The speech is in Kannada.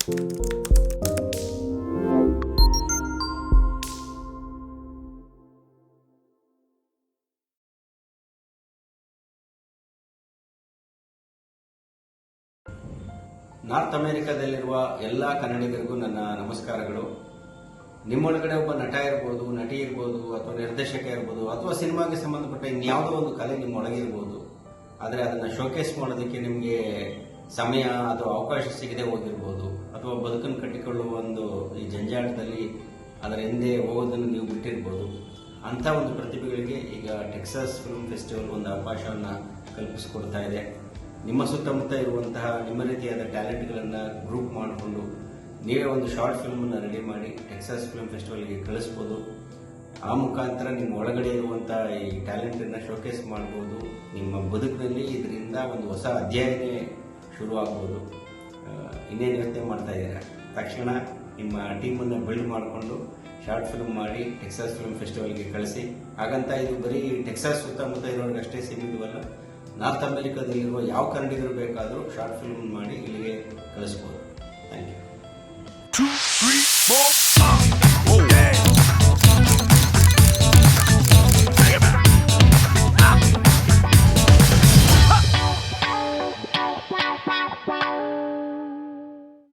ನಾರ್ತ್ ಅಮೆರಿಕಾದಲ್ಲಿರುವ ಎಲ್ಲ ಕನ್ನಡಿಗರಿಗೂ ನನ್ನ ನಮಸ್ಕಾರಗಳು. ನಿಮ್ಮೊಳಗಡೆ ಒಬ್ಬ ನಟ ಇರ್ಬೋದು, ನಟಿ ಇರ್ಬೋದು, ಅಥವಾ ನಿರ್ದೇಶಕ ಇರ್ಬೋದು, ಅಥವಾ ಸಿನಿಮಾಗೆ ಸಂಬಂಧಪಟ್ಟ ಇನ್ಯಾವುದೋ ಒಂದು ಕಲೆ ನಿಮ್ಮೊಳಗೆ ಇರ್ಬೋದು. ಆದರೆ ಅದನ್ನು ಶೋಕೇಸ್ ಮಾಡೋದಕ್ಕೆ ನಿಮಗೆ ಸಮಯ ಅಥವಾ ಅವಕಾಶ ಸಿಗದೆ ಹೋಗಿರ್ಬೋದು, ಅಥವಾ ಬದುಕನ್ನು ಕಟ್ಟಿಕೊಳ್ಳುವ ಒಂದು ಈ ಜಂಜಾಟದಲ್ಲಿ ಅದರ ಹಿಂದೆ ಹೋಗೋದನ್ನು ನೀವು ಬಿಟ್ಟಿರ್ಬೋದು. ಅಂಥ ಒಂದು ಪ್ರತಿಭೆಗಳಿಗೆ ಈಗ ಟೆಕ್ಸಾಸ್ ಫಿಲ್ಮ್ ಫೆಸ್ಟಿವಲ್ ಒಂದು ಅವಕಾಶವನ್ನು ಕಲ್ಪಿಸಿಕೊಡ್ತಾ ಇದೆ. ನಿಮ್ಮ ಸುತ್ತಮುತ್ತ ಇರುವಂತಹ ನಿಮ್ಮ ರೀತಿಯಾದ ಟ್ಯಾಲೆಂಟ್ಗಳನ್ನು ಗ್ರೂಪ್ ಮಾಡಿಕೊಂಡು ನೀವೇ ಒಂದು ಶಾರ್ಟ್ ಫಿಲ್ಮನ್ನು ರೆಡಿ ಮಾಡಿ ಟೆಕ್ಸಾಸ್ ಫಿಲ್ಮ್ ಫೆಸ್ಟಿವಲ್ಗೆ ಕಳಿಸ್ಬೋದು. ಆ ಮುಖಾಂತರ ನಿಮ್ಮ ಒಳಗಡೆ ಇರುವಂತಹ ಈ ಟ್ಯಾಲೆಂಟನ್ನು ಶೋಕೇಸ್ ಮಾಡ್ಬೋದು. ನಿಮ್ಮ ಬದುಕಿನಲ್ಲಿ ಇದರಿಂದ ಒಂದು ಹೊಸ ಅಧ್ಯಾಯನೇ ಶುರುವಾಗ್ಬೋದು. ಇನ್ನೇನು ಯೋಚನೆ ಮಾಡ್ತಾ ಇದ್ದೀರಾ? ತಕ್ಷಣ ನಿಮ್ಮ ಟೀಮನ್ನು ಬಿಲ್ಡ್ ಮಾಡಿಕೊಂಡು ಶಾರ್ಟ್ ಫಿಲ್ಮ್ ಮಾಡಿ ಟೆಕ್ಸಾಸ್ ಫಿಲ್ಮ್ ಫೆಸ್ಟಿವಲ್ಗೆ ಕಳಿಸಿ. ಹಾಗಂತ ಇದು ಬರೀ ಟೆಕ್ಸಾಸ್ ಸುತ್ತಮುತ್ತ ಇರೋರಿಗೆ ಅಷ್ಟೇ ಸೀಮಿತವಲ್ಲ. ನಾರ್ತ್ ಅಮೆರಿಕಾದಲ್ಲಿರುವ ಯಾವ ಕನ್ನಡಿಗರು ಬೇಕಾದರೂ ಶಾರ್ಟ್ ಫಿಲ್ಮ್ ಮಾಡಿ ಇಲ್ಲಿಗೆ ಕಳಿಸ್ಬೋದು. Thank you. 2, 3, 4